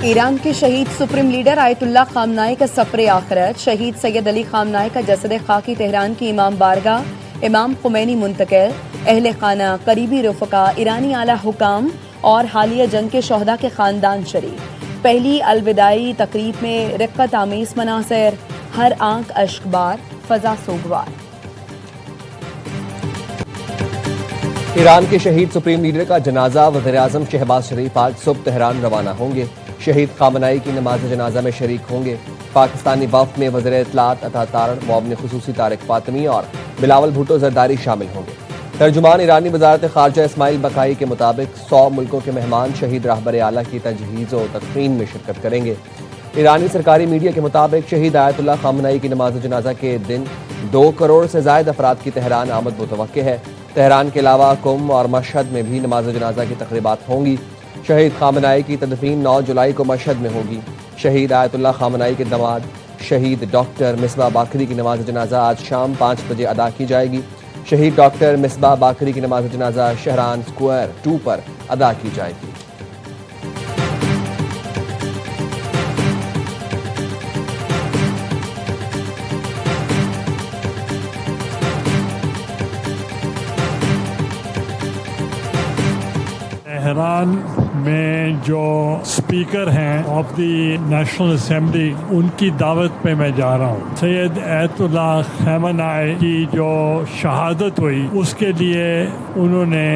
ایران کے شہید supreme leader آیت اللہ خامنائی کا سفر آخرت، شہید سید علی خامنائی کا جسد خاکی تہران کی امام بارگاہ امام خمینی منتقل، اہل خانہ، قریبی رفقا، ایرانی اعلیٰ حکام اور حالیہ جنگ کے شہداء کے خاندان شریک۔ پہلی الوداعی تقریب میں رقت آمیز مناظر، ہر آنکھ اشک بار، فضا سوگوار۔ ایران کے شہید سپریم لیڈر کا جنازہ وزیراعظم شہباز شریف آج صبح تہران روانہ ہوں گے۔ شہید خامنائی کی نماز جنازہ میں شریک ہوں گے۔ پاکستانی وفد میں وزیر اطلاعات عطا تارڑ، معاون خصوصی طارق فاطمی اور بلاول بھٹو زرداری شامل ہوں گے۔ ترجمان ایرانی وزارت خارجہ اسماعیل بقائی کے مطابق 100 ملکوں کے مہمان شہید رہبر اعلیٰ کی تجہیز و تدفین میں شرکت کریں گے۔ ایرانی سرکاری میڈیا کے مطابق شہید آیت اللہ خامنائی کی نماز جنازہ کے دن 2 کروڑ سے زائد افراد کی تہران آمد متوقع ہے۔ تہران کے علاوہ قم اور مشہد میں بھی نماز جنازہ کی تقریبات ہوں گی۔ شہید خامنائی کی تدفین 9 جولائی کو مشہد میں ہوگی۔ شہید آیت اللہ خامنائی کے داماد شہید ڈاکٹر مصباح باقری کی نماز جنازہ آج شام 5 بجے ادا کی جائے گی۔ شہید ڈاکٹر مصباح باقری کی نماز جنازہ شہران سکوائر 2 پر ادا کی جائے گی۔ تہران میں جو اسپیکر ہیں آف دی نیشنل اسمبلی، ان کی دعوت پہ میں جا رہا ہوں۔ سید آیت اللہ خامنائی کی جو شہادت ہوئی اس کے لیے انہوں نے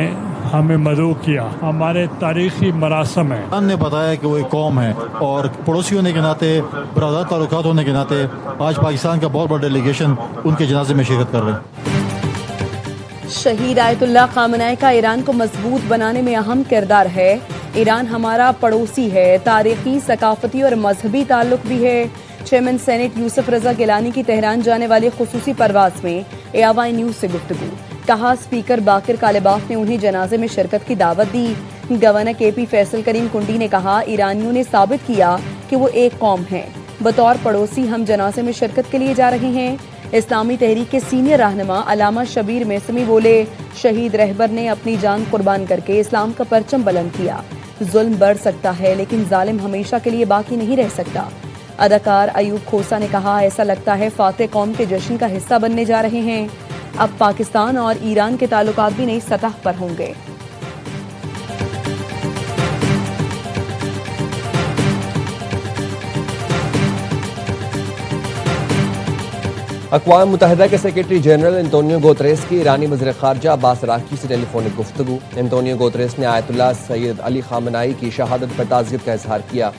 ہمیں مدعو کیا۔ ہمارے تاریخی مراسم ہیں۔ ہم نے بتایا کہ وہ ایک قوم ہے اور پڑوسی ہونے کے ناطے، برادر تعلقات ہونے کے ناطے آج پاکستان کا بہت بڑا ڈیلیگیشن ان کے جنازے میں شرکت کر رہے ہیں۔ شہید آیت اللہ خامنائی کا ایران کو مضبوط بنانے میں اہم کردار ہے۔ ایران ہمارا پڑوسی ہے، تاریخی، ثقافتی اور مذہبی تعلق بھی ہے۔ چیئرمین سینیٹ یوسف رضا گیلانی کی تہران جانے والی خصوصی پرواز میں ARY نیوز سے گفتگو۔ کہا اسپیکر باقر کالباف نے انہیں جنازے میں شرکت کی دعوت دی۔ گورنر KP فیصل کریم کنڈی نے کہا ایرانیوں نے ثابت کیا کہ وہ ایک قوم ہے۔ بطور پڑوسی ہم جنازے میں شرکت کے لیے جا رہے ہیں۔ اسلامی تحریک کے سینئر رہنما علامہ شبیر میثمی بولے شہید رہبر نے اپنی جان قربان کر کے اسلام کا پرچم بلند کیا۔ ظلم بڑھ سکتا ہے لیکن ظالم ہمیشہ کے لیے باقی نہیں رہ سکتا۔ اداکار ایوب کھوسا نے کہا ایسا لگتا ہے فاتح قوم کے جشن کا حصہ بننے جا رہے ہیں۔ اب پاکستان اور ایران کے تعلقات بھی نئی سطح پر ہوں گے۔ اقوام متحدہ کے سیکرٹری جنرل انتونیو گوتریس کی ایرانی وزیر خارجہ عباس عراقچی سے ٹیلی فونک گفتگو۔ انتونیو گوتریس نے آیت اللہ سید علی خامنائی کی شہادت پر تعزیت کا اظہار کیا۔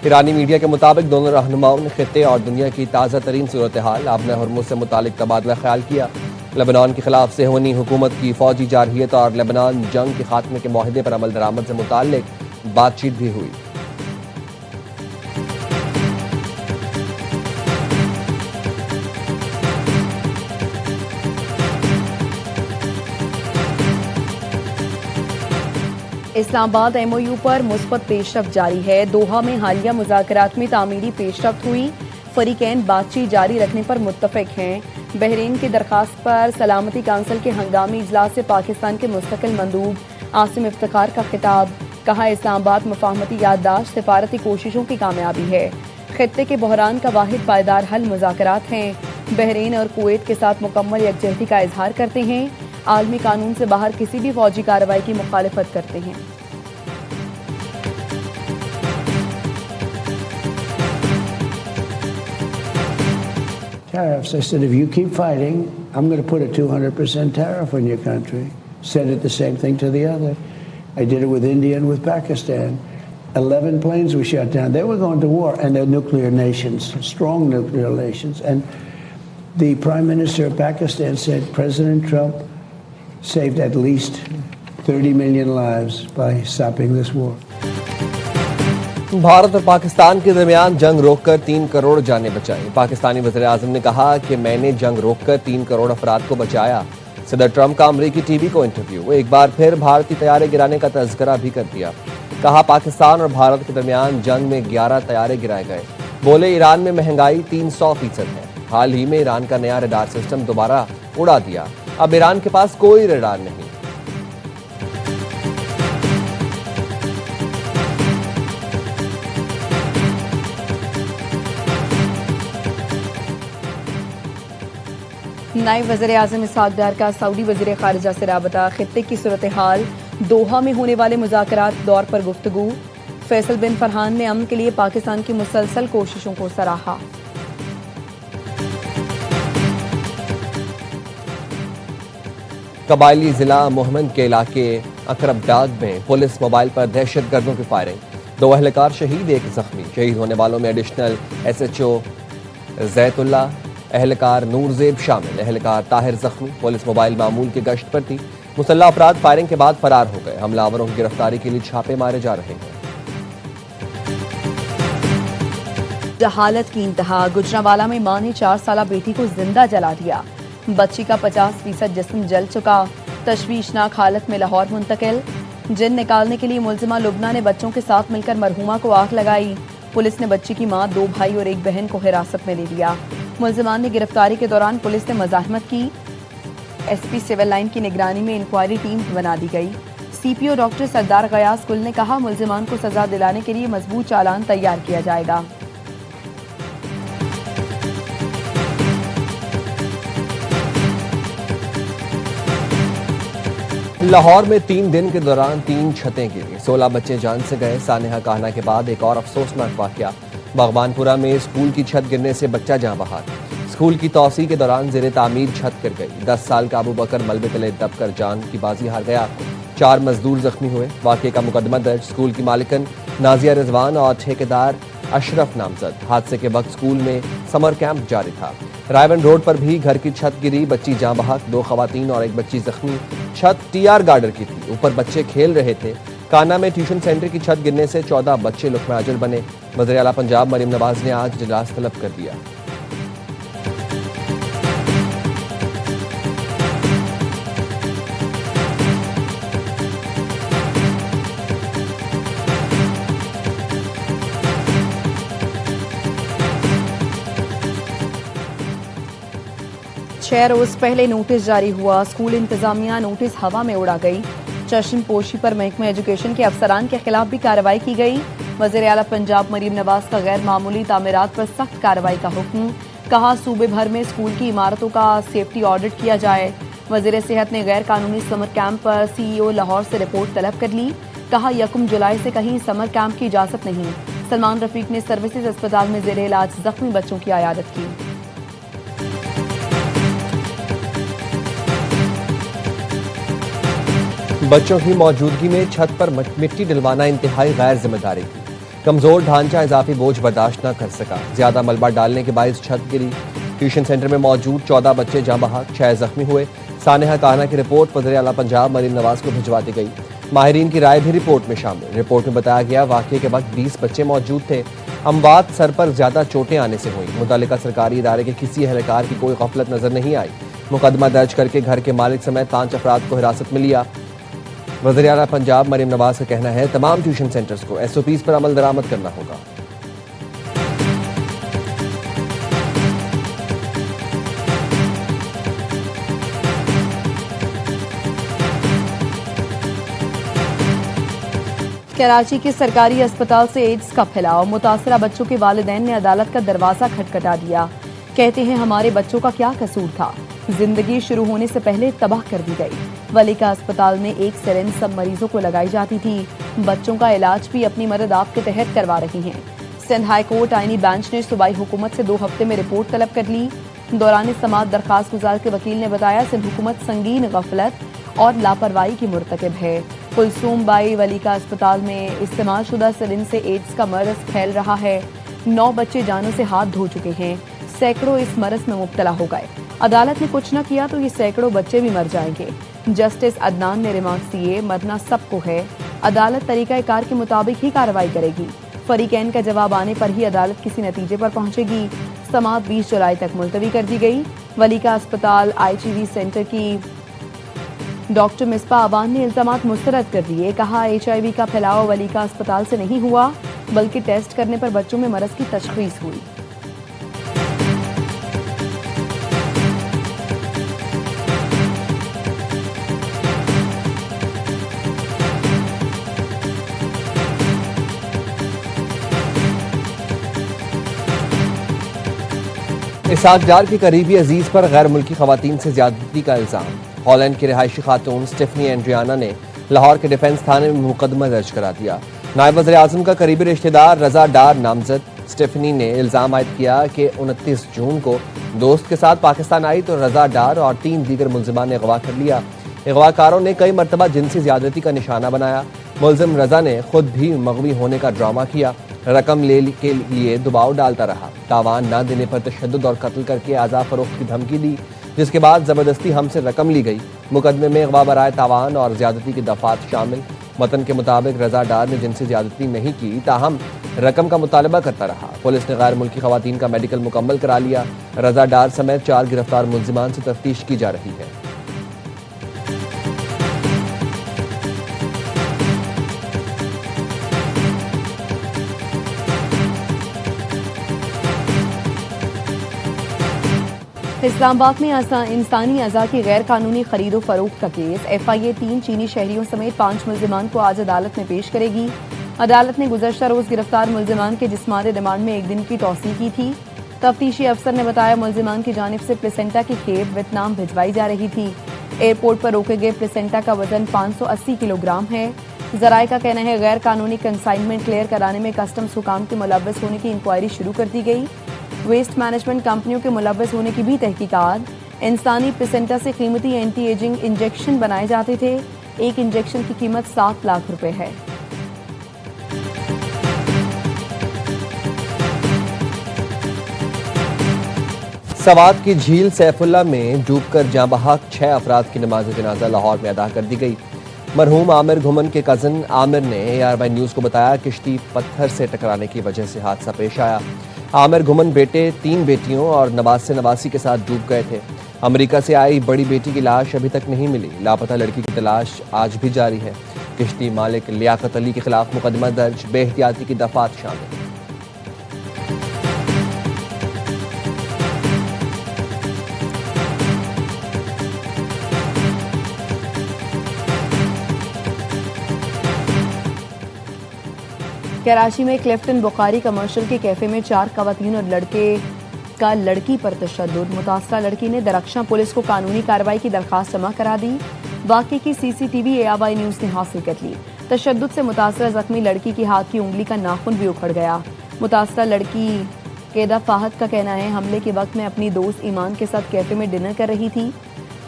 ایرانی میڈیا کے مطابق دونوں رہنماؤں نے خطے اور دنیا کی تازہ ترین صورتحال آبنہ ہرمز سے متعلق تبادلہ خیال کیا۔ لبنان کے خلاف صہیونی حکومت کی فوجی جارحیت اور لبنان جنگ کے خاتمے کے معاہدے پر عمل درآمد سے متعلق بات چیت بھی ہوئی۔ اسلام آباد MOU پر مثبت پیش رفت جاری ہے۔ دوحہ میں حالیہ مذاکرات میں تعمیری پیش رفت ہوئی۔ فریقین بات چیت جاری رکھنے پر متفق ہیں۔ بحرین کی درخواست پر سلامتی کونسل کے ہنگامی اجلاس سے پاکستان کے مستقل مندوب عاصم افتخار کا خطاب۔ کہا اسلام آباد مفاہمتی یادداشت سفارتی کوششوں کی کامیابی ہے۔ خطے کے بحران کا واحد پائیدار حل مذاکرات ہیں۔ بحرین اور کویت کے ساتھ مکمل یکجہتی کا اظہار کرتے ہیں۔ عالمی قانون سے باہر کسی بھی فوجی کارروائی کی مخالفت کرتے ہیں۔ Tariffs. I said, if you keep fighting, I'm going to put a 200% tariff on your country. Said it the same thing to the other. I did it with India and with Pakistan. 11 planes we shot down. They were going to war, and they're nuclear nations, strong nuclear nations. And the Prime Minister of Pakistan said President Trump saved at least 30 million lives by stopping this war. Bharat اور پاکستان کے درمیان جنگ روک کر 3 کروڑ جانیں بچائیں۔ پاکستانی وزیر اعظم نے کہا کہ میں نے جنگ روک کر 3 کروڑ افراد کو بچایا۔ صدر ٹرمپ کا امریکی ٹی وی کو انٹرویو، ایک بار پھر بھارتی طیارے گرانے کا تذکرہ بھی کر دیا۔ کہا پاکستان اور بھارت کے درمیان جنگ میں 11 طیارے گرائے گئے۔ بولے ایران میں مہنگائی 300% ہے۔ حال ہی میں ایران کا نیا ریڈار سسٹم دوبارہ اڑا دیا۔ اب ایران کے پاس کوئی ریڈار نہیں۔ نائب وزیر اعظم اسحاق ڈار کا سعودی وزیر خارجہ سے رابطہ، خطے کی صورتحال، دوحہ میں ہونے والے مذاکرات دور پر گفتگو۔ فیصل بن فرحان نے امن کے لیے پاکستان کی مسلسل کوششوں کو سراہا۔ قبائلی ضلع محمد کے علاقے اقرب ڈاگ میں پولیس موبائل پر دہشت گردوں کی فائرنگ، 2 اہلکار شہید، 1 زخمی۔ شہید ہونے والوں میں ایڈیشنل SHO زیت اللہ، اہلکار نور زیب شامل، اہلکار طاہر زخمی۔ پولیس موبائل معمول کی گشت پر تھی، مسلح افراد فائرنگ کے بعد فرار ہو گئے، حملہ آوروں کی گرفتاری کے لیے چھاپے مارے جا رہے ہیں۔ جہالت کی انتہا، گجرانوالہ میں ماں نے 4 سالہ بیٹی کو زندہ جلا دیا، بچی کا 50% جسم جل چکا، تشویشناک حالت میں لاہور منتقل۔ جن نکالنے کے لیے ملزمہ لبنہ نے بچوں کے ساتھ مل کر مرحومہ کو آگ لگائی۔ پولیس نے بچی کی ماں، 2 بھائی اور 1 بہن کو حراست میں لے لیا۔ ملزمان نے گرفتاری کے دوران پولیس نے مزاحمت کی۔ SP سول لائن کی نگرانی میں انکوائری ٹیم بنا دی گئی۔ CPO ڈاکٹر سردار غیاث گل نے کہا، ملزمان کو سزا دلانے کے لیے مضبوط چالان تیار کیا جائے گا۔ لاہور میں 3 دن کے دوران 3 چھتیں گری، 16 بچے جان سے گئے۔ سانحہ کہنا کے بعد ایک اور افسوسناک واقعہ، باغبان پورہ میں اسکول کی چھت گرنے سے بچہ جاں بحق۔ اسکول کی توسیع کے دوران زیر تعمیر چھت گر گئی، 10 سال کا ابو بکر ملبے تلے دب کر جان کی بازی ہار گیا، 4 مزدور زخمی ہوئے۔ واقعے کا مقدمہ درج، اسکول کی مالکن نازیہ رضوان اور ٹھیکیدار اشرف نامزد۔ حادثے کے وقت اسکول میں سمر کیمپ جاری تھا۔ رائے بند روڈ پر بھی گھر کی چھت گری، بچی جاں بحق، 2 خواتین اور 1 بچی زخمی۔ چھت TR گارڈر کی تھی، اوپر بچے کھیل رہے تھے۔ کانا میں ٹیوشن سینٹر کی چھت گرنے سے 14 بچے لقمہ اجل بنے۔ وزیر اعلیٰ پنجاب مریم نواز نے آج اجلاس طلب کر دیا۔ چھ روز پہلے نوٹس جاری ہوا، اسکول انتظامیہ نوٹس ہوا میں اڑا گئی۔ چشم پوشی پر محکمہ ایجوکیشن کے افسران کے خلاف بھی کارروائی کی گئی۔ وزیر اعلیٰ پنجاب مریم نواز کا غیر معمولی تعمیرات پر سخت کارروائی کا حکم، کہا صوبے بھر میں اسکول کی عمارتوں کا سیفٹی آڈٹ کیا جائے۔ وزیر صحت نے غیر قانونی سمر کیمپ پر CEO لاہور سے رپورٹ طلب کر لی، کہا 1 جولائی سے کہیں سمر کیمپ کی اجازت نہیں۔ سلمان رفیق نے سروسز اسپتال میں زیر علاج زخمی بچوں کی عیادت کی۔ بچوں کی موجودگی میں چھت پر مٹی ڈلوانا انتہائی غیر ذمہ داری تھی۔ کمزور ڈھانچہ اضافی بوجھ برداشت نہ کر سکا، زیادہ ملبہ ڈالنے کے باعث چھت گری۔ ٹیوشن سینٹر میں موجود 14 بچے جاں بحق، 6 زخمی ہوئے۔ سانحہ کہنا کی رپورٹ وزیر اعلیٰ پنجاب مریم نواز کو بھجوا دی گئی۔ ماہرین کی رائے بھی رپورٹ میں شامل۔ رپورٹ میں بتایا گیا واقعے کے وقت 20 بچے موجود تھے۔ اموات سر پر زیادہ چوٹیں آنے سے ہوئیں۔ متعلقہ سرکاری ادارے کے کسی اہلکار کی کوئی غفلت نظر نہیں آئی۔ مقدمہ درج کر کے گھر کے مالک سمیت 5 افراد کو حراست میں لیا۔ وزیر اعلیٰ پنجاب مریم نواز کا کہنا ہے تمام ٹیوشن سینٹرز کو SOPs پر عمل درآمد کرنا ہوگا۔ کراچی کے سرکاری اسپتال سے ایڈز کا پھیلاؤ، متاثرہ بچوں کے والدین نے عدالت کا دروازہ کھٹکھٹا دیا، کہتے ہیں ہمارے بچوں کا کیا قصور تھا، زندگی شروع ہونے سے پہلے تباہ کر دی گئی۔ ولیکا اسپتال میں 1 سرنج سب مریضوں کو لگائی جاتی تھی، بچوں کا علاج بھی اپنی مدد آپ کے تحت کروا رہی ہیں۔ سندھ ہائی کورٹ آئینی بینچ نے صوبائی حکومت سے 2 ہفتے میں رپورٹ طلب کر لی۔ دوران سماعت درخواست گزار کے وکیل نے بتایا سندھ حکومت سنگین غفلت اور لاپرواہی کی مرتکب ہے۔ کلثوم بائی ولیکا اسپتال میں استعمال شدہ سرنج سے ایڈز کا مرض پھیل رہا ہے۔ 9 بچے جانوں سے ہاتھ دھو چکے ہیں، سینکڑوں اس مرض میں مبتلا ہو گئے۔ عدالت نے کچھ نہ کیا تو یہ سینکڑوں بچے بھی مر جائیں گے۔ جسٹس عدنان نے ریمارکس دیے، مرنا سب کو ہے، عدالت طریقہ کار کے مطابق ہی کارروائی کرے گی۔ فریقین کا جواب آنے پر ہی عدالت کسی نتیجے پر پہنچے گی۔ سماعت 20 جولائی تک ملتوی کر دی گئی۔ ولیکا اسپتال IGV سینٹر کی ڈاکٹر مصباح عوان نے الزامات مسترد کر دیے، کہا HIV کا پھیلاؤ ولیکا اسپتال سے نہیں ہوا بلکہ ٹیسٹ کرنے پر بچوں میں مرض کی تشخیص ہوئی۔ اس اسحاق ڈار کے قریبی عزیز پر غیر ملکی خواتین سے زیادتی کا الزام۔ ہالینڈ کی رہائشی خاتون اسٹیفنی اینڈریانا نے لاہور کے ڈیفنس تھانے میں مقدمہ درج کرا دیا۔ نائب وزیر اعظم کا قریبی رشتہ دار رضا ڈار نامزد اسٹیفنی نے الزام عائد کیا کہ 29 جون کو دوست کے ساتھ پاکستان آئی تو رضا ڈار اور 3 دیگر ملزمان نے اغوا کر لیا۔ اغوا کاروں نے کئی مرتبہ جنسی زیادتی کا نشانہ بنایا۔ ملزم رضا نے خود بھی مغوی ہونے کا ڈرامہ کیا، رقم لے کے لیے دباؤ ڈالتا رہا، تاوان نہ دینے پر تشدد اور قتل کر کے اعضاء فروخت کی دھمکی دی، جس کے بعد زبردستی ہم سے رقم لی گئی۔ مقدمے میں اغوا برائے تاوان اور زیادتی کی دفعات شامل۔ متن کے مطابق رضا ڈار نے جنسی زیادتی نہیں کی، تاہم رقم کا مطالبہ کرتا رہا۔ پولیس نے غیر ملکی خواتین کا میڈیکل مکمل کرا لیا۔ رضا ڈار سمیت 4 گرفتار ملزمان سے تفتیش کی جا رہی ہے۔ اسلام آباد میں انسانی اعضاء کی غیر قانونی خرید و فروخت کا کیس۔ ایف آئی اے 3 چینی شہریوں سمیت 5 ملزمان کو آج عدالت میں پیش کرے گی۔ عدالت نے گزشتہ روز گرفتار ملزمان کے جسمانی ریمانڈ میں 1 دن کی توسیع کی تھی۔ تفتیشی افسر نے بتایا ملزمان کی جانب سے پلیسنٹا کی کھیپ ویتنام بھجوائی جا رہی تھی۔ ایئرپورٹ پر روکے گئے پلیسنٹا کا وزن 580 کلو گرام ہے۔ ذرائع کا کہنا ہے غیر قانونی کنسائنمنٹ کلیئر کرانے میں کسٹمز حکام کے ملوث ہونے کی انکوائری شروع کر دی گئی۔ ویسٹ مینجمنٹ کمپنیوں کے ملوث ہونے کی بھی تحقیقات۔ انسانی پلیسنٹا سے قیمتی اینٹی ایجنگ انجیکشن بنائے جاتے تھے۔ ایک انجیکشن کی قیمت 7 لاکھ روپے ہے۔ سوات کی جھیل سیف اللہ میں ڈوب کر جاں بحق 6 افراد کی نماز جنازہ لاہور میں ادا کر دی گئی۔ مرحوم عامر گھمن کے کزن عامر نے AR نیوز کو بتایا کشتی پتھر سے ٹکرانے کی وجہ سے حادثہ پیش آیا۔ عامر گھمن بیٹے 3 بیٹیوں اور نواسے نواسی کے ساتھ ڈوب گئے تھے۔ امریکہ سے آئی بڑی بیٹی کی لاش ابھی تک نہیں ملی۔ لاپتہ لڑکی کی تلاش آج بھی جاری ہے۔ کشتی مالک لیاقت علی کے خلاف مقدمہ درج، بے احتیاطی کی دفعات شامل۔ کراچی میں کلفٹن بخاری کمرشل کے کیفے میں 4 خواتین اور لڑکے کا لڑکی پر تشدد۔ متاثرہ لڑکی نے درخشاں پولیس کو قانونی کارروائی کی درخواست جمع کرا دی۔ واقعے کی CCTV AR نیوز نے حاصل کر لی۔ تشدد سے متاثرہ زخمی لڑکی کی ہاتھ کی انگلی کا ناخن بھی اکھڑ گیا۔ متاثرہ لڑکی قیدہ فہد کا کہنا ہے حملے کے وقت میں اپنی دوست ایمان کے ساتھ کیفے میں ڈنر کر رہی تھی۔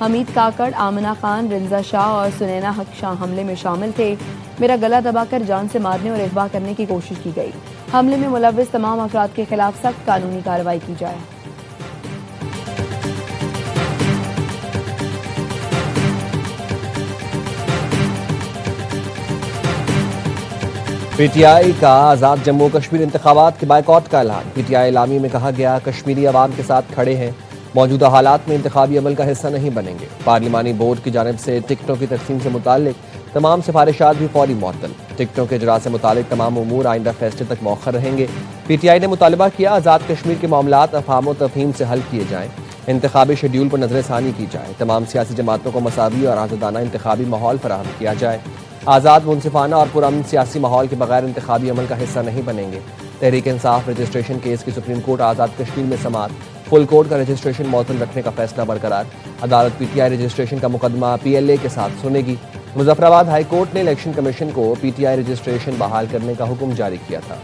حمید کاکڑ، آمنہ خان، رنزا شاہ اور سنینا حق شاہ حملے میں شامل تھے۔ میرا گلا دبا کر جان سے مارنے اور اغوا کرنے کی کوشش کی گئی۔ حملے میں ملوث تمام افراد کے خلاف سخت قانونی کارروائی کی جائے۔ پی ٹی آئی کا آزاد جموں کشمیر انتخابات کے بائیکاٹ کا اعلان۔ پی ٹی آئی اعلامیے میں کہا گیا کشمیری عوام کے ساتھ کھڑے ہیں، موجودہ حالات میں انتخابی عمل کا حصہ نہیں بنیں گے۔ پارلیمانی بورڈ کی جانب سے ٹکٹوں کی تقسیم سے متعلق تمام سفارشات بھی فوری معطل۔ ٹکٹوں کے اجراء سے متعلق تمام امور آئندہ فیصلے تک مؤخر رہیں گے۔ پی ٹی آئی نے مطالبہ کیا آزاد کشمیر کے معاملات افہام و تفہیم سے حل کیے جائیں، انتخابی شیڈول پر نظر ثانی کی جائے، تمام سیاسی جماعتوں کو مساوی اور آزادانہ انتخابی ماحول فراہم کیا جائے۔ آزاد، منصفانہ اور پرامن سیاسی ماحول کے بغیر انتخابی عمل کا حصہ نہیں بنیں گے۔ تحریک انصاف رجسٹریشن کیس کی سپریم کورٹ آزاد کشمیر میں سماعت، فل کورٹ کا رجسٹریشن معطل رکھنے کا فیصلہ برقرار۔ عدالت پی ٹی آئی رجسٹریشن کا مقدمہ PLA کے ساتھ سنے گی۔ مظفر آباد ہائی کورٹ نے الیکشن کمیشن کو پی ٹی آئی رجسٹریشن بحال کرنے کا حکم جاری کیا تھا۔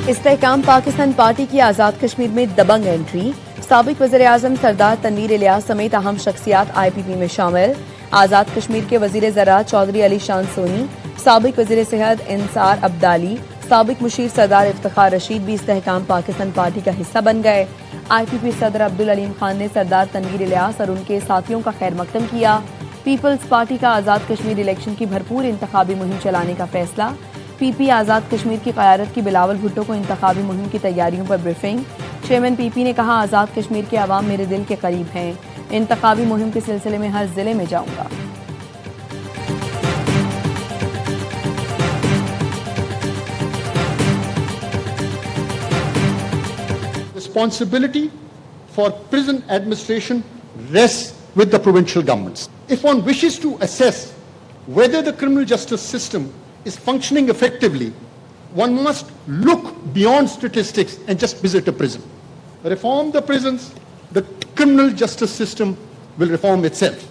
استحکام پاکستان پارٹی کی آزاد کشمیر میں دبنگ انٹری۔ سابق وزیر اعظم سردار تنویر الیاس سمیت اہم شخصیات IPP میں شامل۔ آزاد کشمیر کے وزیر زراعت چودھری علی شان سونی، سابق وزیر صحت انصار عبدالی، سابق مشیر سردار افتخار رشید بھی استحکام پاکستان پارٹی کا حصہ بن گئے۔ IPP صدر عبدالعلیم خان نے سردار تنویر الیاس اور ان کے ساتھیوں کا خیر مقدم کیا۔ پیپلز پارٹی کا آزاد کشمیر الیکشن کی بھرپور انتخابی مہم چلانے کا فیصلہ۔ PP آزاد کشمیر کی قیادت کی بلاول بھٹو کو انتخابی مہم کی تیاریوں پر بریفنگ۔ چیئرمین PP نے کہا آزاد کشمیر کے عوام میرے دل کے قریب ہیں، انتخابی مہم کے سلسلے میں ہر ضلع میں جاؤں گا۔ responsibility for prison administration rests with the provincial governments. If one wishes to assess whether the criminal justice system is functioning effectively, one must look beyond statistics and just visit a prison. Reform the prisons, the criminal justice system will reform itself.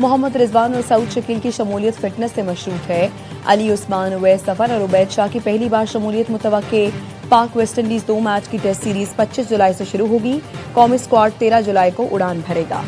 محمد رضوان اور سعود شکیل کی شمولیت fitness سے مشروط ہے. علی عثمان، اویس ظفر اور عبید شاہ کی پہلی بار شمولیت متوقع. پاک ویسٹ انڈیز 2 میچ کی ٹیسٹ سیریز 25 جولائی سے شروع ہوگی. قومی اسکواڈ 13 جولائی کو اڑان بھرے گا.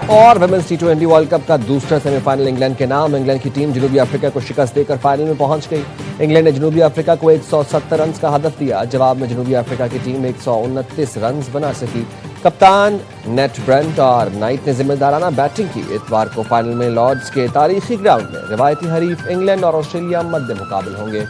اور ویمنز ٹی20 ورلڈ کپ کا دوسرا سیمی فائنل انگلینڈ کے نام. انگلینڈ کی ٹیم جنوبی افریقہ کو شکست دے کر فائنل میں پہنچ گئی. انگلینڈ نے جنوبی افریقہ کو 170 رنز کا ہدف دیا. جواب میں جنوبی افریقہ کی ٹیم 129 رنز بنا سکی. کپتان نیٹ برینٹ اور نائٹ نے ذمہ دارانہ بیٹنگ کی. اتوار کو فائنل میں لارڈز کے تاریخی گراؤنڈ میں روایتی حریف انگلینڈ اور آسٹریلیا مد مقابل ہوں گے.